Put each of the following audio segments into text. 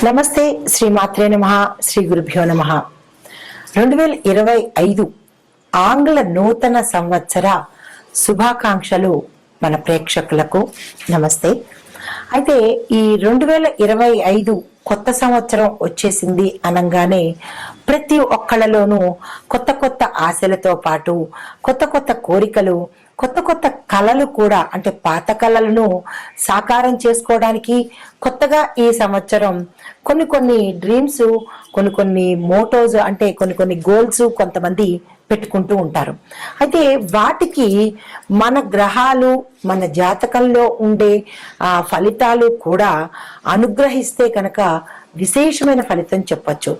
నమస్తే, శ్రీమాత్రే నమః, శ్రీ గురుభ్యో నమః. 2025 ఆంగ్ల నూతన సంవత్సర శుభాకాంక్షలు మన ప్రేక్షకులకు. నమస్తే. అయితే ఈ 2025 కొత్త సంవత్సరం వచ్చేసింది అనగానే ప్రతి ఒక్కళ్ళలోనూ కొత్త కొత్త ఆశలతో పాటు కొత్త కొత్త కోరికలు, కొత్త కొత్త కళలు కూడా, అంటే పాత కళలను సాకారం చేసుకోవడానికి కొత్తగా ఈ సంవత్సరం కొన్ని డ్రీమ్స్, కొన్ని మోటోస్, అంటే కొన్ని గోల్స్ కొంతమంది పెట్టుకుంటూ ఉంటారు. అయితే వాటికి మన గ్రహాలు, మన జాతకంలో ఉండే ఫలితాలు కూడా అనుగ్రహిస్తే కనుక విశేషమైన ఫలితం చెప్పచ్చు.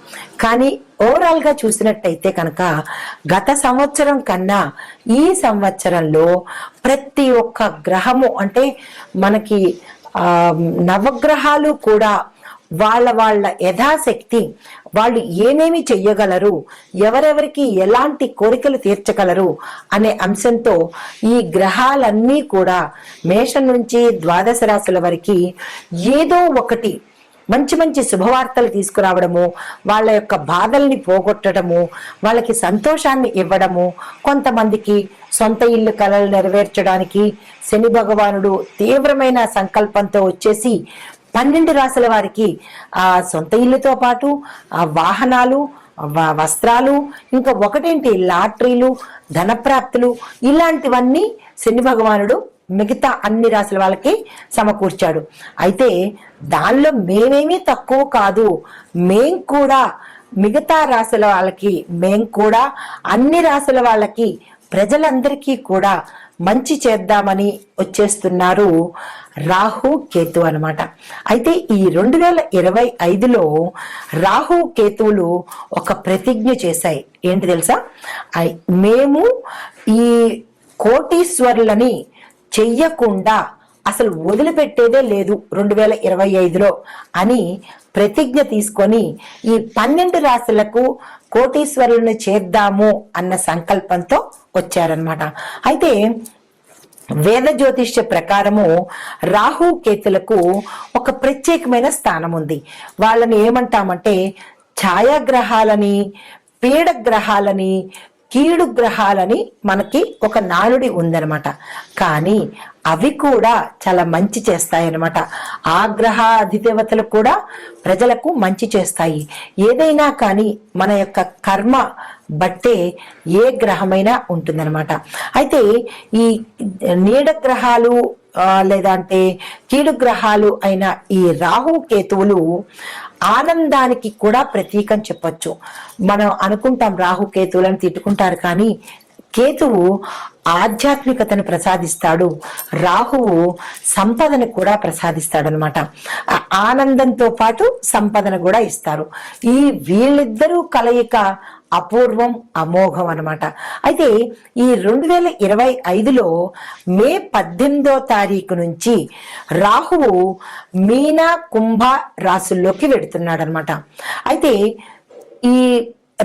కానీ ఓవరాల్ గా చూసినట్టయితే కనుక గత సంవత్సరం కన్నా ఈ సంవత్సరంలో ప్రతి ఒక్క గ్రహము, అంటే మనకి నవగ్రహాలు కూడా వాళ్ళ యథాశక్తి వాళ్ళు ఏమేమి చెయ్యగలరు, ఎవరెవరికి ఎలాంటి కోరికలు తీర్చగలరు అనే అంశంతో ఈ గ్రహాలన్నీ కూడా మేషం నుంచి ద్వాదశ రాశుల వరకు ఏదో ఒకటి మంచి మంచి శుభవార్తలు తీసుకురావడము, వాళ్ళ యొక్క బాధల్ని పోగొట్టడము, వాళ్ళకి సంతోషాన్ని ఇవ్వడము, కొంతమందికి సొంత ఇల్లు కలలు నెరవేర్చడానికి శని భగవానుడు తీవ్రమైన సంకల్పంతో వచ్చేసి 12 రాశుల వారికి ఆ సొంత ఇల్లుతో పాటు ఆ వాహనాలు, వస్త్రాలు, ఇంకా ఒకటేంటి లాటరీలు, ధనప్రాప్తులు, ఇలాంటివన్నీ శని భగవానుడు మిగతా అన్ని రాశుల వాళ్ళకి సమకూర్చాడు. అయితే దానిలో మేమేమీ తక్కువ కాదు, మేం కూడా మిగతా రాశుల వాళ్ళకి, మేం కూడా అన్ని రాశుల వాళ్ళకి, ప్రజలందరికీ కూడా మంచి చేద్దామని వచ్చేస్తున్నారు రాహు కేతు అన్నమాట. అయితే ఈ 2025లో రాహు కేతువులు ఒక ప్రతిజ్ఞ చేశాయి. ఏంటి తెలుసా? మేము ఈ కోటీశ్వరులని చెయ్యకుండా అసలు వదిలిపెట్టేదే లేదు 2025లో అని ప్రతిజ్ఞ తీసుకొని ఈ 12 రాశులకు కోటీశ్వరులను చేద్దాము అన్న సంకల్పంతో వచ్చారనమాట. అయితే వేద జ్యోతిష్య ప్రకారము రాహు కేతులకు ఒక ప్రత్యేకమైన స్థానం ఉంది. వాళ్ళని ఏమంటామంటే ఛాయాగ్రహాలని, పీడగ్రహాలని, కీడు గ్రహాలని మనకి ఒక నానుడి ఉందనమాట. కానీ అవి కూడా చాలా మంచి చేస్తాయన్నమాట. ఆ గ్రహ అధిదేవతలు కూడా ప్రజలకు మంచి చేస్తాయి. ఏదైనా కానీ మన యొక్క కర్మ బట్టే ఏ గ్రహమైనా ఉంటుందన్నమాట. అయితే ఈ నీడ గ్రహాలు లేదంటే కీడు గ్రహాలు అయిన ఈ రాహు కేతువులు ఆనందానికి కూడా ప్రతీకం చెప్పొచ్చు. మనం అనుకుంటాం రాహు కేతువులను తిట్టుకుంటారు, కానీ కేతువు ఆధ్యాత్మికతను ప్రసాదిస్తాడు, రాహువు సంపదను కూడా ప్రసాదిస్తాడు అనమాట. ఆనందంతో పాటు సంపదను కూడా ఇస్తారు. ఈ వీళ్ళిద్దరూ కలయిక అపూర్వం, అమోఘం అనమాట. అయితే ఈ 2025లో మే 18వ తారీఖు నుంచి రాహువు మీన, కుంభ రాశుల్లోకి వెడుతున్నాడు అనమాట. అయితే ఈ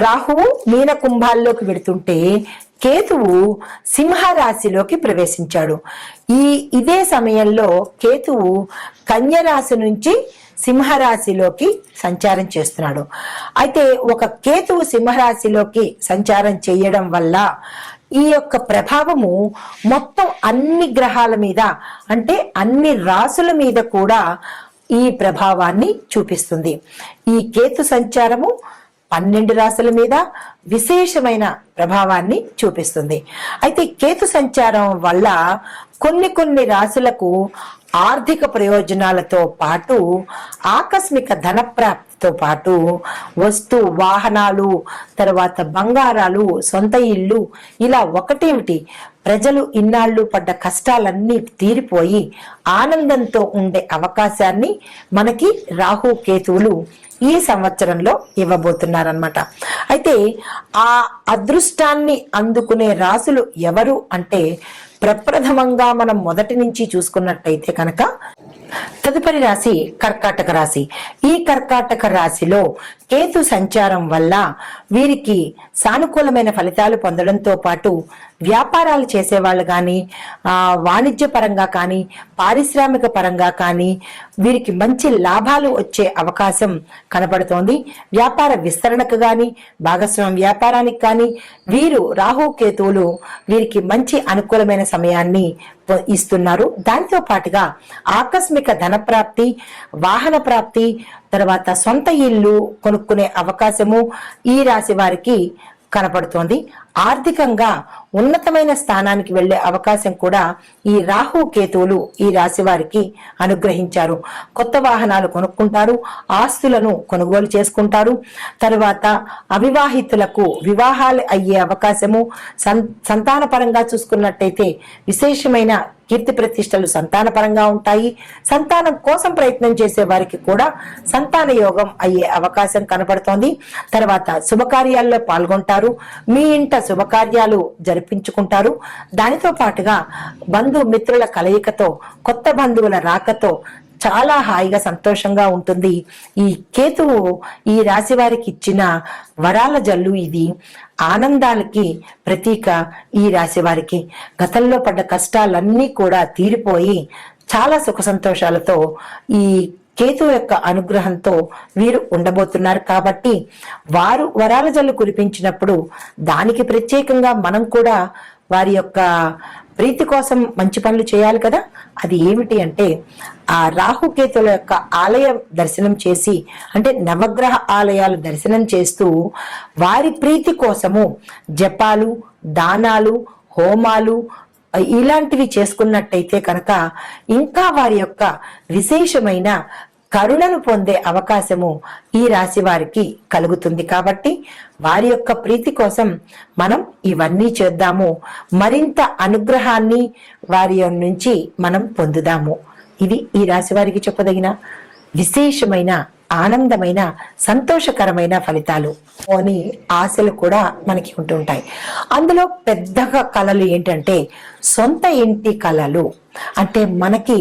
రాహువు మీన, కుంభాల్లోకి వెడుతుంటే కేతువు సింహరాశిలోకి ప్రవేశించాడు. ఇదే సమయంలో కేతువు కన్యరాశి నుంచి సింహరాశిలోకి సంచారం చేస్తున్నాడు. అయితే ఒక కేతువు సింహరాశిలోకి సంచారం చేయడం వల్ల ఈ యొక్క ప్రభావము మొత్తం అన్ని గ్రహాల మీద, అంటే అన్ని రాశుల మీద కూడా ఈ ప్రభావాన్ని చూపిస్తుంది. ఈ కేతు సంచారము 12 రాశుల మీద విశేషమైన ప్రభావాన్ని చూపిస్తుంది. అయితే కేతు సంచారం వల్ల కొన్ని రాశులకు ఆర్థిక ప్రయోజనాలతో పాటు ఆకస్మిక ధనప్రాప్తితో పాటు వస్తు వాహనాలు, తర్వాత బంగారాలు, సొంత ఇల్లు, ఇలా ఒకటేమిటి ప్రజలు ఇన్నాళ్ళు పడ్డ కష్టాలన్నీ తీరిపోయి ఆనందంతో ఉండే అవకాశాన్ని మనకి రాహు కేతువులు ఈ సంవత్సరంలో ఇవ్వబోతున్నారన్నమాట. అయితే ఆ అదృష్టాన్ని అందుకునే రాశులు ఎవరు అంటే ప్రప్రథమంగా మనం మొదటి నుంచి చూసుకున్నట్టయితే కనుక తదుపరి రాశి కర్కాటక రాశి. ఈ కర్కాటక రాశిలో కేతు సంచారం వల్ల వీరికి సానుకూలమైన ఫలితాలు పొందడంతో పాటు వ్యాపారాలు చేసేవాళ్ళు కానీ, వాణిజ్య పరంగా కానీ, పారిశ్రామిక పరంగా కానీ వీరికి మంచి లాభాలు వచ్చే అవకాశం కనపడుతోంది. వ్యాపార విస్తరణకు కానీ, భాగస్వామ్య వ్యాపారానికి కానీ వీరు రాహు కేతువులు వీరికి మంచి అనుకూలమైన సమయాన్ని ఇస్తున్నారు. దాంతో పాటుగా ఆకస్మిక ధన ప్రాప్తి, వాహన ప్రాప్తి, తర్వాత సొంత ఇల్లు కొనుక్కునే అవకాశము ఈ రాశి వారికి కనపడుతోంది. ఆర్థికంగా ఉన్నతమైన స్థానానికి వెళ్లే అవకాశం కూడా ఈ రాహు కేతువులు ఈ రాశి వారికి అనుగ్రహించారు. కొత్త వాహనాలు కొనుక్కుంటారు, ఆస్తులను కొనుగోలు చేసుకుంటారు. తరువాత అవివాహితులకు వివాహాలు అయ్యే అవకాశము, సంతాన పరంగా చూసుకున్నట్టయితే విశేషమైన కీర్తి ప్రతిష్టలు సంతాన పరంగా ఉంటాయి. సంతానం కోసం ప్రయత్నం చేసే వారికి కూడా సంతాన యోగం అయ్యే అవకాశం కనపడుతోంది. తర్వాత శుభకార్యాల్లో పాల్గొంటారు, మీ ఇంట శుభకార్యాలు జరిపించుకుంటారు. దానితో పాటుగా బంధుమిత్రుల కలయికతో, కొత్త బంధువుల రాకతో చాలా హాయిగా సంతోషంగా ఉంటుంది. ఈ కేతువు ఈ రాశి వారికి ఇచ్చిన వరాల జల్లు ఇది. ఆనందాలకి ప్రతీక ఈ రాశి వారికి. గతంలో పడ్డ కష్టాలన్నీ కూడా తీరిపోయి చాలా సుఖ సంతోషాలతో ఈ కేతు యొక్క అనుగ్రహంతో వీరు ఉండబోతున్నారు. కాబట్టి వారు వరాల జల్లు కురిపించినప్పుడు దానికి ప్రత్యేకంగా మనం కూడా వారి యొక్క ప్రీతి కోసం మంచి పనులు చేయాలి కదా. అది ఏమిటి అంటే ఆ రాహుకేతుల యొక్క ఆలయం దర్శనం చేసి, అంటే నవగ్రహ ఆలయాలు దర్శనం చేస్తూ వారి ప్రీతి కోసము జపాలు, దానాలు, హోమాలు ఇలాంటివి చేసుకున్నట్టయితే కనుక ఇంకా వారి యొక్క విశేషమైన కరుణను పొందే అవకాశము ఈ రాశి వారికి కలుగుతుంది. కాబట్టి వారి యొక్క ప్రీతి కోసం మనం ఇవన్నీ చేద్దాము, మరింత అనుగ్రహాన్ని వారి నుంచి మనం పొందుదాము. ఇది ఈ రాశి వారికి చెప్పదగిన విశేషమైన, ఆనందమైన, సంతోషకరమైన ఫలితాలు అని ఆశలు కూడా మనకి ఉంటుంటాయి. అందులో పెద్దగా కళలు ఏంటంటే సొంత ఇంటి కళలు. అంటే మనకి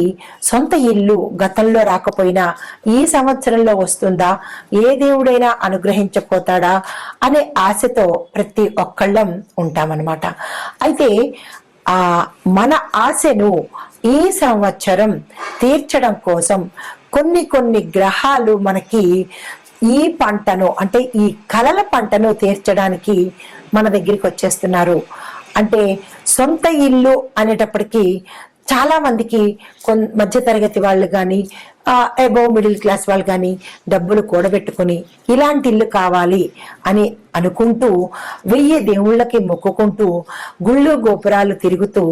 సొంత ఇల్లు గతంలో రాకపోయినా ఈ సంవత్సరంలో వస్తుందా, ఏ దేవుడైనా అనుగ్రహించకపోతాడా అనే ఆశతో ప్రతి ఒక్కళ్ళం ఉంటామన్నమాట. అయితే మన ఆశను ఈ సంవత్సరం తీర్చడం కోసం కొన్ని గ్రహాలు మనకి ఈ పంటను, అంటే ఈ కలల పంటను తీర్చడానికి మన దగ్గరికి వచ్చేస్తున్నారు. అంటే సొంత ఇల్లు అనేటప్పటికీ చాలా మందికి మధ్య తరగతి వాళ్ళు కానీ, అబోవ్ మిడిల్ క్లాస్ వాళ్ళు కానీ డబ్బులు కూడబెట్టుకుని ఇలాంటి ఇల్లు కావాలి అని అనుకుంటూ 1000 దేవుళ్ళకి మొక్కుకుంటూ గుళ్ళు గోపురాలు తిరుగుతూ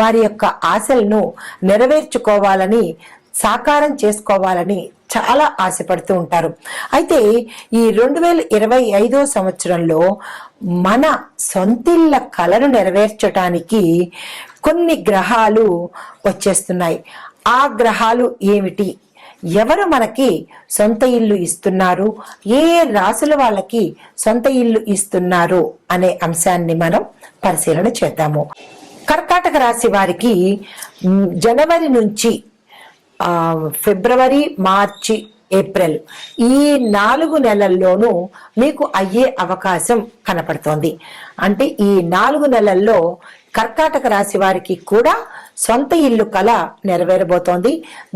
వారి యొక్క ఆశలను నెరవేర్చుకోవాలని, సాకారం చేసుకోవాలని చాలా ఆశపడుతూ ఉంటారు. అయితే ఈ 2025 సంవత్సరంలో మన సొంతిళ్ళ కలను నెరవేర్చడానికి కొన్ని గ్రహాలు వచ్చేస్తున్నాయి. ఆ గ్రహాలు ఏమిటి, ఎవరు మనకి సొంత ఇల్లు ఇస్తున్నారు, ఏ రాశుల వాళ్ళకి సొంత ఇల్లు ఇస్తున్నారు అనే అంశాన్ని మనం పరిశీలన చేద్దాము. కర్కాటక రాశి వారికి జనవరి నుంచి ఫిబ్రవరి, మార్చి, ఏప్రిల్ ఈ 4 నెలల్లోనూ మీకు అయ్యే అవకాశం కనపడుతోంది. అంటే ఈ 4 నెలల్లో కర్కాటక రాశి వారికి కూడా సొంత ఇల్లు కళ నెరవేరబోతోంది.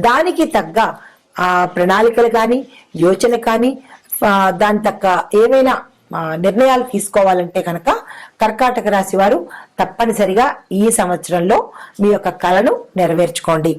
దానికి తగ్గ ప్రణాళికలు కానీ, యోచన కానీ, దాని తగ్గ ఏమైనా నిర్ణయాలు తీసుకోవాలంటే కనుక కర్కాటక రాశి వారు తప్పనిసరిగా ఈ సంవత్సరంలో మీ యొక్క కళను నెరవేర్చుకోండి.